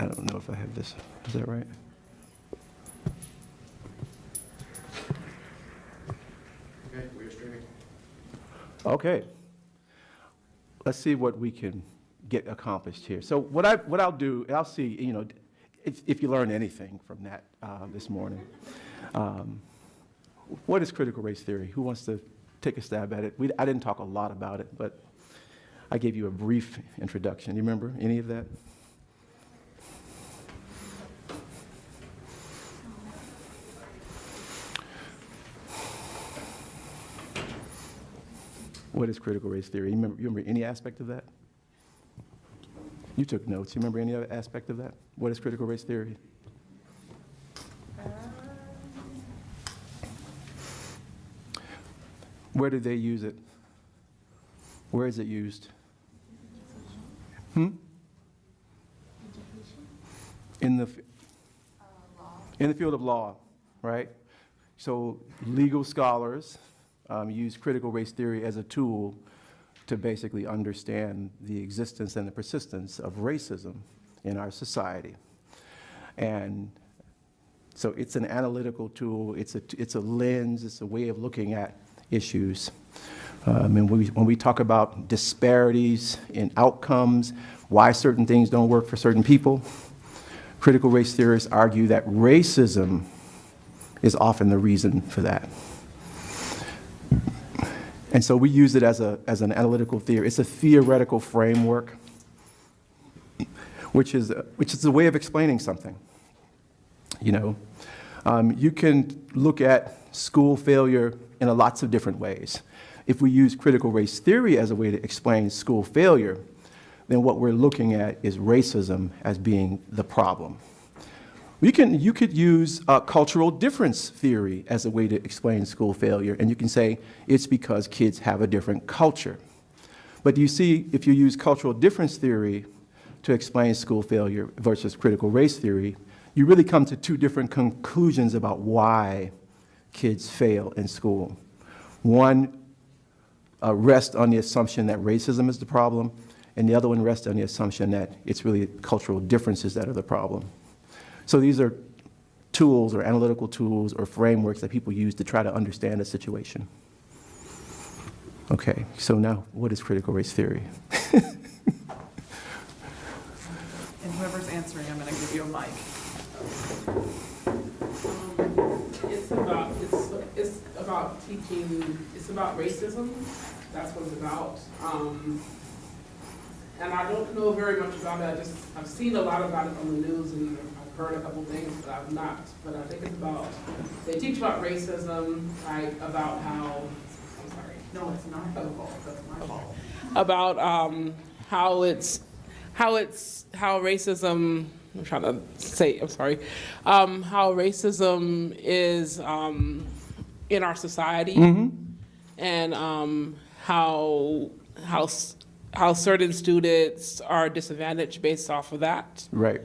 I don't know if I have this. Is that right? Okay, we're streaming. Okay. Let's see what we can get accomplished here. So what I'll do, I'll see, you know, if you learned anything from that this morning. What is critical race theory? Who wants to take a stab at it? I didn't talk a lot about it, but I gave you a brief introduction. You remember any of that? What is critical race theory? You remember any aspect of that? You took notes. You remember any other aspect of that? What is critical race theory? Where do they use it? Where is it used? In the field of law, right? So legal scholars use critical race theory as a tool to basically understand the existence and the persistence of racism in our society. And so it's an analytical tool, it's a lens, it's a way of looking at issues. And when we talk about disparities in outcomes, why certain things don't work for certain people, critical race theorists argue that racism is often the reason for that. And so we use it as an analytical theory. It's a theoretical framework, which is a way of explaining something. You know, you can look at school failure in lots of different ways. If we use critical race theory as a way to explain school failure, then what we're looking at is racism as being the problem. You could use cultural difference theory as a way to explain school failure, and you can say it's because kids have a different culture. But you see, if you use cultural difference theory to explain school failure versus critical race theory, you really come to two different conclusions about why kids fail in school. One rests on the assumption that racism is the problem, and the other one rests on the assumption that it's really cultural differences that are the problem. So these are tools or analytical tools or frameworks that people use to try to understand a situation. Okay, so now what is critical race theory? And whoever's answering, I'm going to give you a mic. It's about teaching, it's about racism. That's what it's about. And I don't know very much about it. I've seen a lot about it on the news, and I've heard a couple things, but I've not. But I think it's about, they teach about racism, like about how, I'm sorry. No, it's not your fault. That's my fault. About how racism, I'm trying to say, I'm sorry, how racism is in our society, and how certain students are disadvantaged based off of that. Right.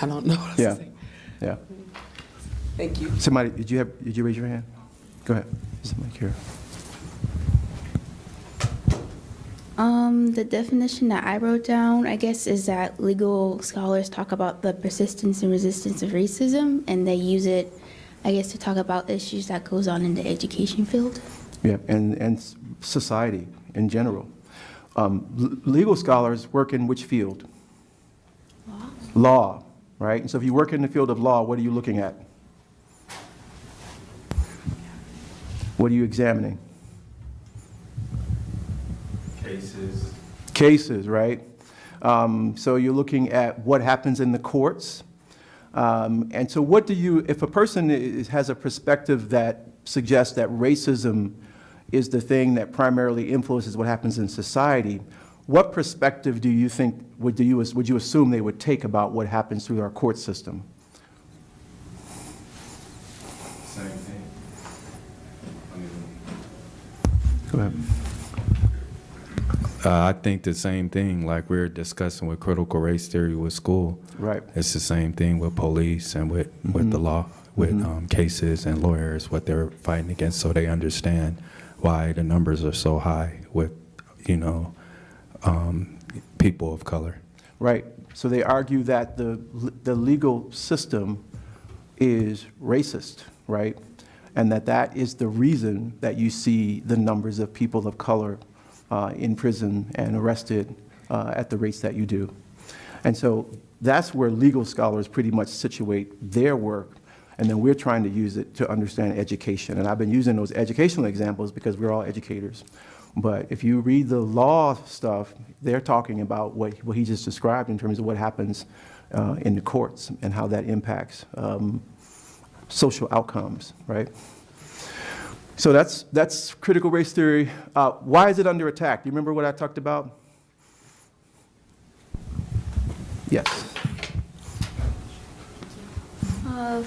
I don't know what else to say. Yeah. Thank you. Somebody, did you raise your hand? Go ahead. There's a mic here. The definition that I wrote down, I guess, is that legal scholars talk about the persistence and resistance of racism, and they use it, I guess, to talk about issues that goes on in the education field. Yeah, and society in general. Legal scholars work in which field? Law. Law, right? And so if you work in the field of law, what are you looking at? What are you examining? Cases, right? So you're looking at what happens in the courts. And so what do you, if a person has a perspective that suggests that racism is the thing that primarily influences what happens in society, what perspective do you think, would you assume they would take about what happens through our court system? Same thing. Go ahead. I think the same thing, like we're discussing with critical race theory with school. Right. It's the same thing with police and with the law, with cases and lawyers, what they're fighting against, so they understand why the numbers are so high with, people of color. Right. So they argue that the legal system is racist, right? And that is the reason that you see the numbers of people of color in prison and arrested at the rates that you do. And so that's where legal scholars pretty much situate their work, and then we're trying to use it to understand education. And I've been using those educational examples because we're all educators. But if you read the law stuff, they're talking about what he just described in terms of what happens in the courts and how that impacts social outcomes, right? So that's critical race theory. Why is it under attack? Do you remember what I talked about? Yes.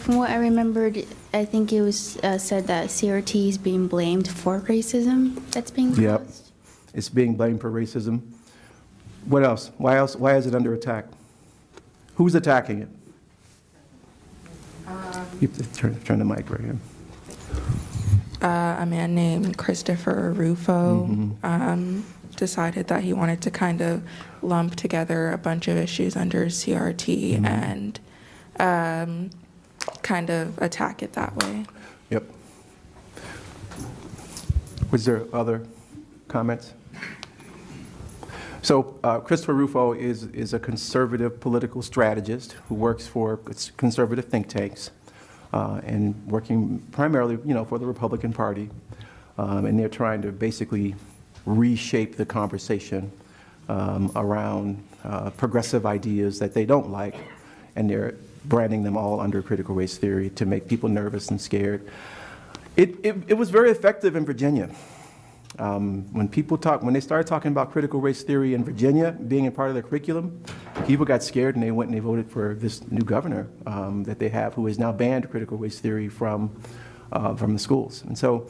From what I remembered, I think it was said that CRT is being blamed for racism that's being caused. Yep. It's being blamed for racism. What else? Why else? Why is it under attack? Who's attacking it? You have to turn the mic right here. A man named Christopher Rufo decided that he wanted to kind of lump together a bunch of issues under CRT and kind of attack it that way. Yep. Was there other comments? So Christopher Rufo is a conservative political strategist who works for conservative think tanks and working primarily, for the Republican Party. And they're trying to basically reshape the conversation around progressive ideas that they don't like, and they're branding them all under critical race theory to make people nervous and scared. It was very effective in Virginia. When they started talking about critical race theory in Virginia being a part of the curriculum, people got scared and they went and they voted for this new governor that they have, who has now banned critical race theory from the schools. And so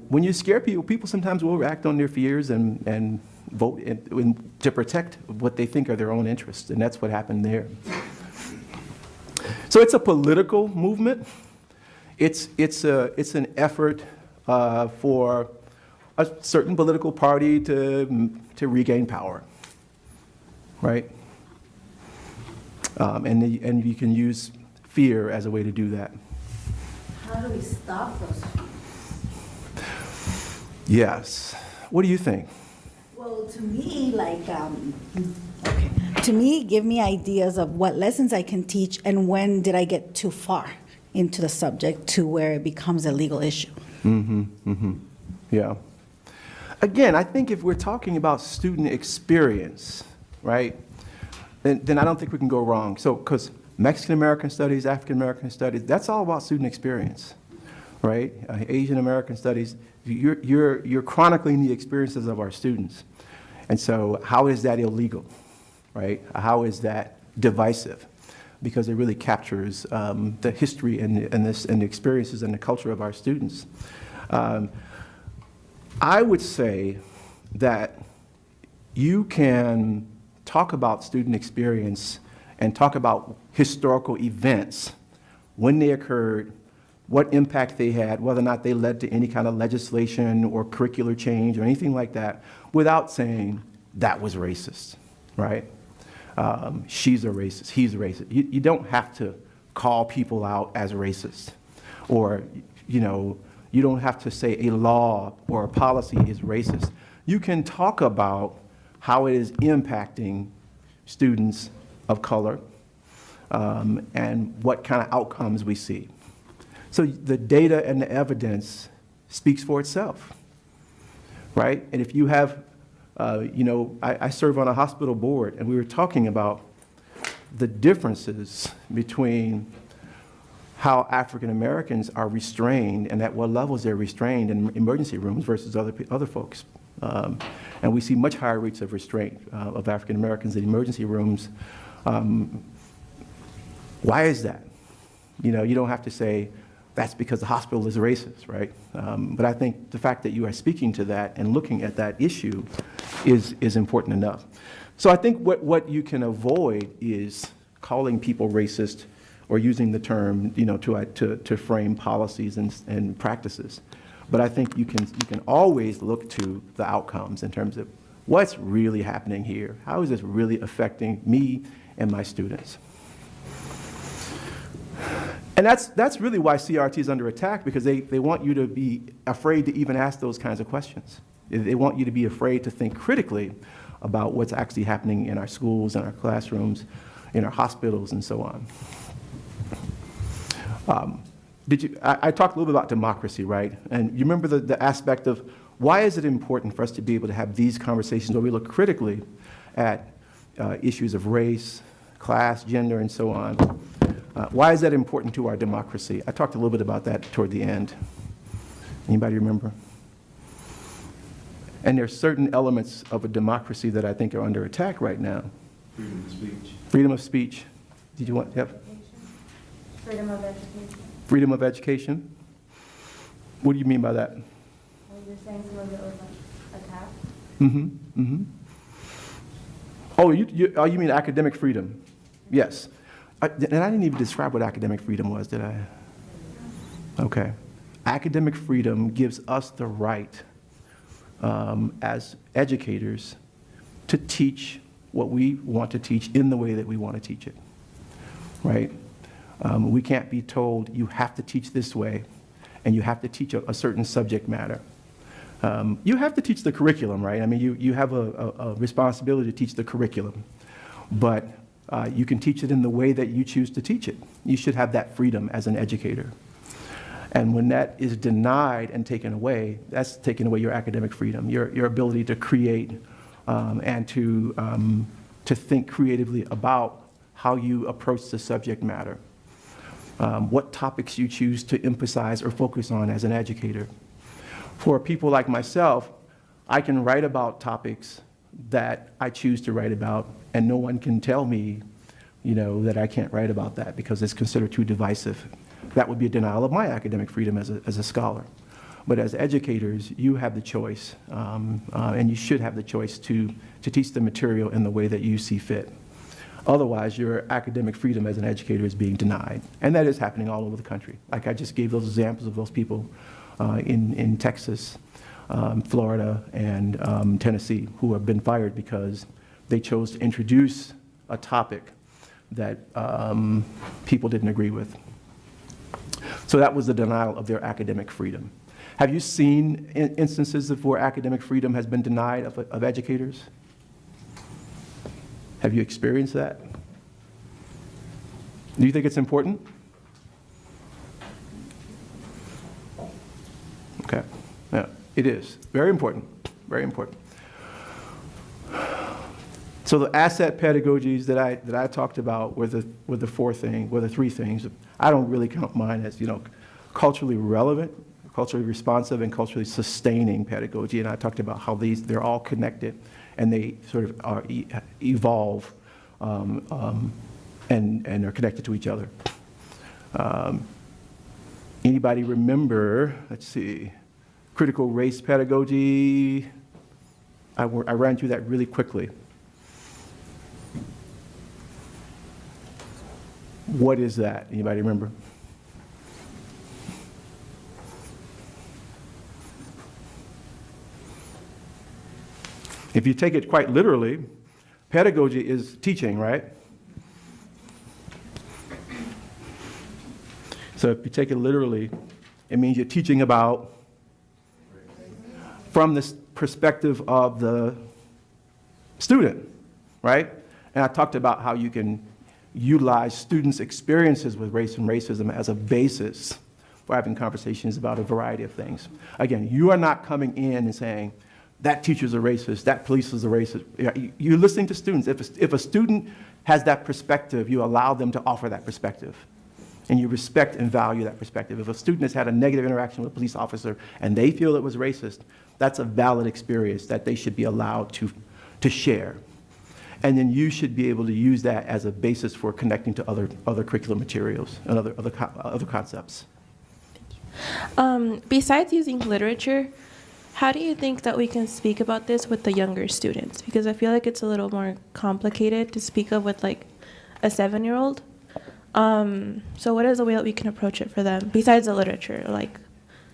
when you scare people, people sometimes will act on their fears and vote to protect what they think are their own interests, and that's what happened there. So it's a political movement. It's an effort for a certain political party to regain power, right? And you can use fear as a way to do that. How do we stop those fears? Yes. What do you think? Well, to me, to me, give me ideas of what lessons I can teach and when did I get too far into the subject to where it becomes a legal issue. Yeah. Again, I think if we're talking about student experience, right, then I don't think we can go wrong. So, because Mexican American studies, African American studies, that's all about student experience, right? Asian American studies, you're chronicling the experiences of our students. And so how is that illegal, right? How is that divisive? Because it really captures the history and the experiences and the culture of our students. I would say that you can talk about student experience and talk about historical events, when they occurred, what impact they had, whether or not they led to any kind of legislation or curricular change or anything like that, without saying that was racist, right? She's a racist, he's a racist. You don't have to call people out as racist, or, you don't have to say a law or a policy is racist. You can talk about how it is impacting students of color and what kind of outcomes we see. So the data and the evidence speaks for itself, right? And if you have, I serve on a hospital board, and we were talking about the differences between how African Americans are restrained and at what levels they're restrained in emergency rooms versus other folks. And we see much higher rates of restraint of African Americans in emergency rooms. Why is that? You don't have to say that's because the hospital is racist, right? But I think the fact that you are speaking to that and looking at that issue is important enough. So I think what you can avoid is calling people racist or using the term, to frame policies and practices. But I think you can always look to the outcomes in terms of What's really happening here? How is this really affecting me and my students? And that's really why CRT is under attack, because they want you to be afraid to even ask those kinds of questions. They want you to be afraid to think critically about what's actually happening in our schools, in our classrooms, in our hospitals, and so on. I talked a little bit about democracy, right? And you remember the aspect of why is it important for us to be able to have these conversations where we look critically at issues of race, class, gender, and so on. Why is that important to our democracy? I talked a little bit about that toward the end. Anybody remember? And there's certain elements of a democracy that I think are under attack right now. Freedom of speech. Freedom of speech. Did you want, yep. Freedom of education. Freedom of education. What do you mean by that? Well, you're saying some of it was attacked. Mm-hmm, mm-hmm. Oh, you mean academic freedom? Yes. And I didn't even describe what academic freedom was, did I? Okay. Academic freedom gives us the right as educators to teach what we want to teach in the way that we want to teach it, right? We can't be told you have to teach this way and you have to teach a certain subject matter. You have to teach the curriculum, right? I mean, you have a responsibility to teach the curriculum, but you can teach it in the way that you choose to teach it. You should have that freedom as an educator. And when that is denied and taken away, that's taking away your academic freedom, your ability to create and to think creatively about how you approach the subject matter, what topics you choose to emphasize or focus on as an educator. For people like myself, I can write about topics that I choose to write about, and no one can tell me, that I can't write about that because it's considered too divisive. That would be a denial of my academic freedom as a scholar. But as educators, you have the choice, and you should have the choice to teach the material in the way that you see fit. Otherwise, your academic freedom as an educator is being denied. And that is happening all over the country. Like I just gave those examples of those people in Texas, Florida, and Tennessee who have been fired because they chose to introduce a topic that people didn't agree with. So that was the denial of their academic freedom. Have you seen instances of where academic freedom has been denied of educators? Have you experienced that? Do you think it's important? Okay, yeah, it is. Very important, very important. So the asset pedagogies that I talked about were the three things. I don't really count mine as, culturally relevant, culturally responsive, and culturally sustaining pedagogy. And I talked about how they're all connected and they sort of evolve and are connected to each other. Anybody remember, let's see, critical race pedagogy? I ran through that really quickly. What is that? Anybody remember? If you take it quite literally, pedagogy is teaching, right? So if you take it literally, it means you're teaching about from the perspective of the student, right? And I talked about how you can utilize students' experiences with race and racism as a basis for having conversations about a variety of things. Again, you are not coming in and saying, that teacher's a racist, that police is a racist. You're listening to students. If a student has that perspective, you allow them to offer that perspective. And you respect and value that perspective. If a student has had a negative interaction with a police officer and they feel it was racist, that's a valid experience that they should be allowed to share. And then you should be able to use that as a basis for connecting to other curriculum materials and other concepts. Besides using literature, how do you think that we can speak about this with the younger students? Because I feel like it's a little more complicated to speak of with like a 7-year-old. So what is the way that we can approach it for them besides the literature?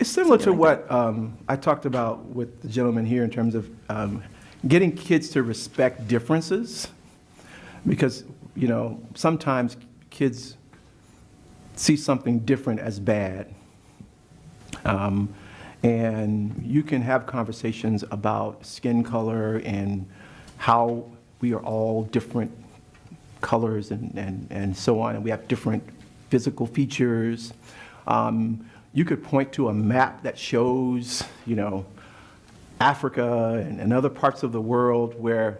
It's similar to what I talked about with the gentleman here in terms of getting kids to respect differences, because, you know, sometimes kids see something different as bad. And you can have conversations about skin color and how we are all different colors and so on, and we have different physical features. You could point to a map that shows, you know, Africa and other parts of the world where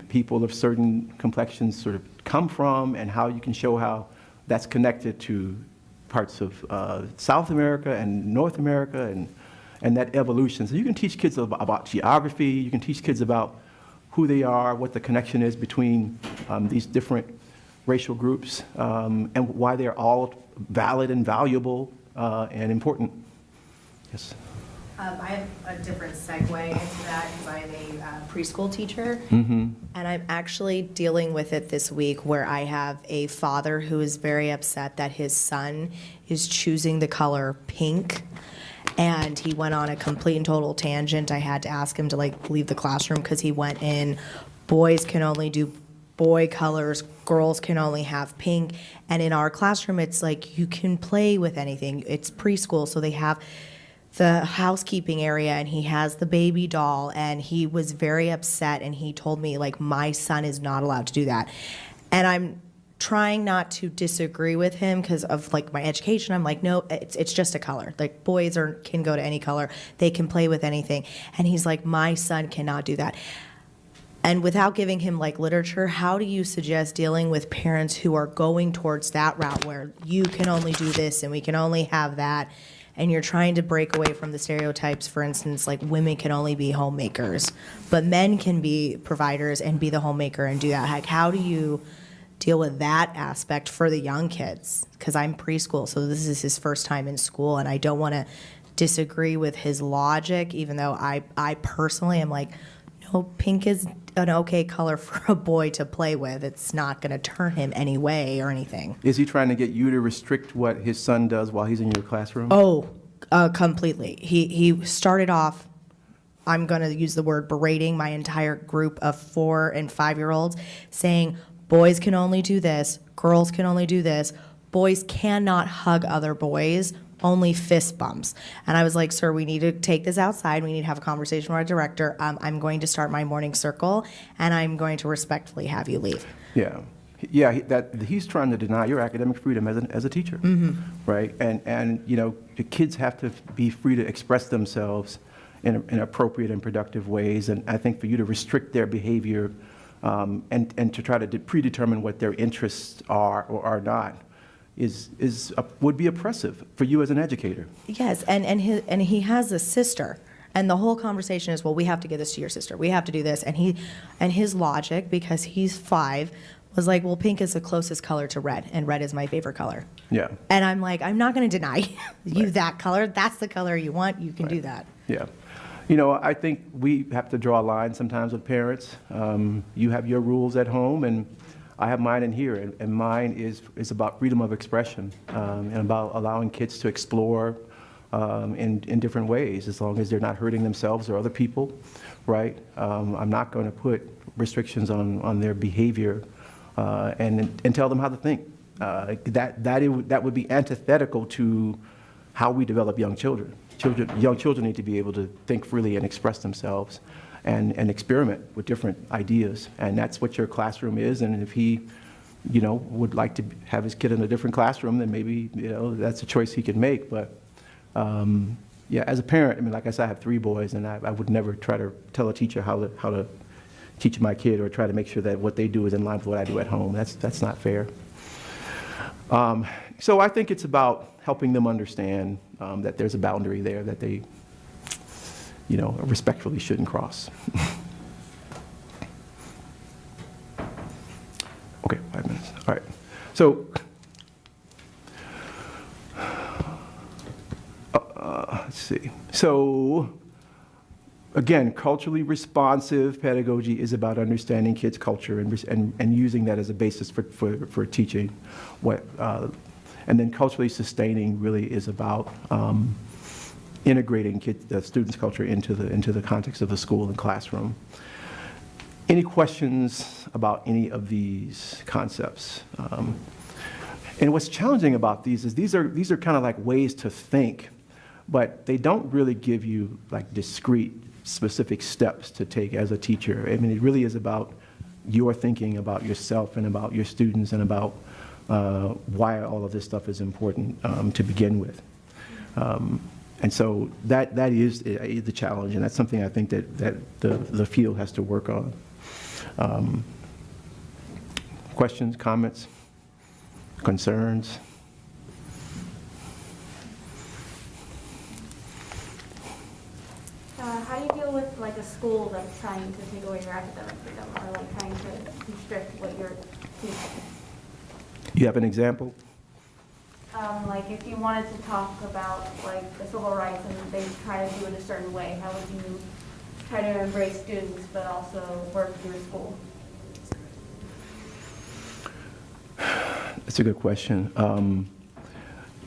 people of certain complexions sort of come from, and how you can show how that's connected to parts of South America and North America and that evolution. So you can teach kids about geography, you can teach kids about who they are, what the connection is between these different racial groups, and why they're all valid and valuable and important. Yes. I have a different segue into that because I am a preschool teacher. Mm-hmm. And I'm actually dealing with it this week where I have a father who is very upset that his son is choosing the color pink. And he went on a complete and total tangent. I had to ask him to leave the classroom because he went in, boys can only do boy colors, girls can only have pink. And in our classroom, it's like you can play with anything. It's preschool, so they have the housekeeping area, and he has the baby doll, and he was very upset, and he told me, my son is not allowed to do that. And I'm trying not to disagree with him because of my education. I'm like, no, it's just a color. Boys can go to any color. They can play with anything. And he's like, my son cannot do that. And without giving him literature, how do you suggest dealing with parents who are going towards that route where you can only do this and we can only have that? And you're trying to break away from the stereotypes, for instance, women can only be homemakers, but men can be providers and be the homemaker and do that. How do you deal with that aspect for the young kids? Because I'm preschool, so this is his first time in school, and I don't want to disagree with his logic, even though I personally am no, pink is an okay color for a boy to play with. It's not going to turn him any way or anything. Is he trying to get you to restrict what his son does while he's in your classroom? Oh, completely. He started off, I'm going to use the word berating my entire group of 4 and 5-year-olds, saying boys can only do this, girls can only do this, boys cannot hug other boys, only fist bumps. And I was like, sir, we need to take this outside. We need to have a conversation with our director. I'm going to start my morning circle, and I'm going to respectfully have you leave. Yeah. Yeah, he's trying to deny your academic freedom as a teacher, right? And you know, the kids have to be free to express themselves in appropriate and productive ways. And I think for you to restrict their behavior and to try to predetermine what their interests are or are not would be oppressive for you as an educator. Yes, and he has a sister. And the whole conversation is, well, we have to give this to your sister. We have to do this. And his logic, because he's 5, was like, well, pink is the closest color to red, and red is my favorite color. Yeah. And I'm like, I'm not going to deny you Right. that color. That's the color you want. You can Right. do that. Yeah. You know, I think we have to draw a line sometimes with parents. You have your rules at home, and I have mine in here. And mine is about freedom of expression and about allowing kids to explore in different ways, as long as they're not hurting themselves or other people, right? I'm not going to put restrictions on their behavior and tell them how to think. That would be antithetical to how we develop young children. Young children need to be able to think freely and express themselves and experiment with different ideas. And that's what your classroom is. And if he, you know, would like to have his kid in a different classroom, then maybe, you know, that's a choice he can make. But yeah, as a parent, I mean, like I said, I have 3 boys, and I would never try to tell a teacher how to teach my kid or try to make sure that what they do is in line with what I do at home. That's not fair. So I think it's about helping them understand that there's a boundary there that they, you know, respectfully shouldn't cross. Okay, 5 minutes. All right. So let's see. So again, culturally responsive pedagogy is about understanding kids' culture and using that as a basis for teaching. And then culturally sustaining really is about integrating the students' culture into the context of the school and classroom. Any questions about any of these concepts? And what's challenging about these is these are kind of like ways to think, but they don't really give you like discrete, specific steps to take as a teacher. I mean, it really is about your thinking about yourself and about your students and about why all of this stuff is important to begin with. And so that is the challenge, and that's something I think that the field has to work on. Questions, comments, concerns? How do you deal with like a school that's trying to take away your academic freedom or like trying to restrict what you're teaching? You have an example? Like if you wanted to talk about like the civil rights and they try to do it a certain way, how would you try to embrace students but also work with your school? That's a good question.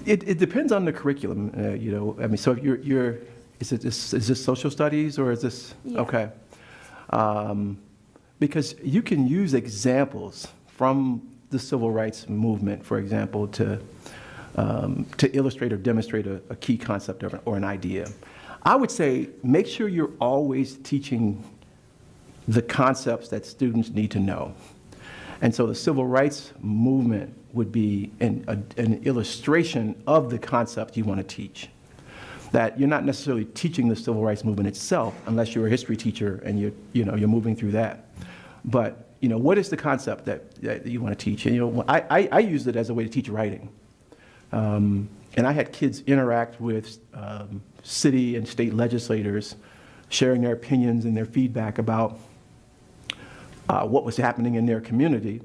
It depends on the curriculum, you know. I mean, so if is this social studies or is this? Yeah. Okay. Because you can use examples from the civil rights movement, for example, to illustrate or demonstrate a key concept or an idea. I would say make sure you're always teaching the concepts that students need to know. And so the civil rights movement would be an illustration of the concept you want to teach. That you're not necessarily teaching the civil rights movement itself, unless you're a history teacher and you're moving through that. But what is the concept that you want to teach? And I used it as a way to teach writing. And I had kids interact with city and state legislators, sharing their opinions and their feedback about what was happening in their community.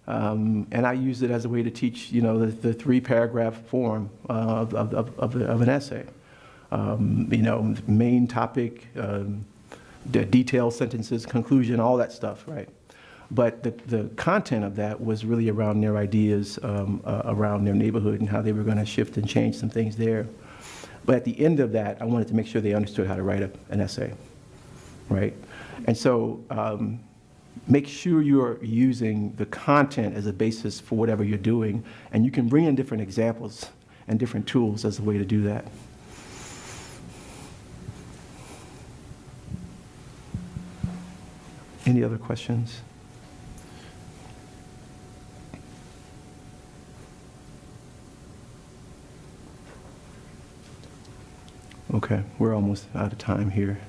And I used it as a way to teach, the 3-paragraph form of an essay. Main topic, the detailed sentences, conclusion, all that stuff, right? But the content of that was really around their ideas, around their neighborhood and how they were going to shift and change some things there. But at the end of that, I wanted to make sure they understood how to write an essay, right? And so make sure you're using the content as a basis for whatever you're doing, and you can bring in different examples and different tools as a way to do that. Any other questions? Okay, we're almost out of time here.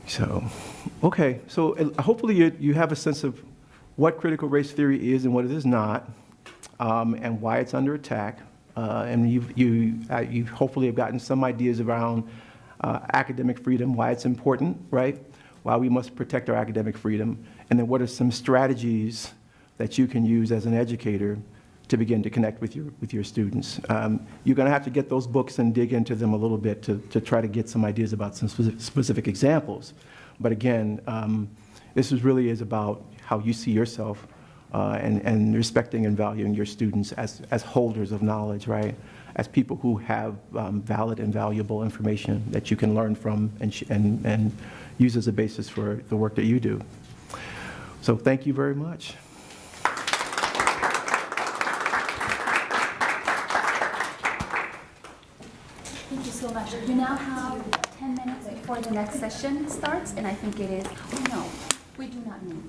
So, okay, so hopefully you have a sense of what critical race theory is and what it is not, and why it's under attack. And you hopefully have gotten some ideas around academic freedom, why it's important, right? Why we must protect our academic freedom, and then what are some strategies that you can use as an educator to begin to connect with your students. You're going to have to get those books and dig into them a little bit to try to get some ideas about some specific examples. But again, this really is about how you see yourself and respecting and valuing your students as holders of knowledge, right? As people who have valid and valuable information that you can learn from and use as a basis for the work that you do. So thank you very much. Thank you so much. You now have 10 minutes before the next session starts, and I think it is, oh no, we do not need.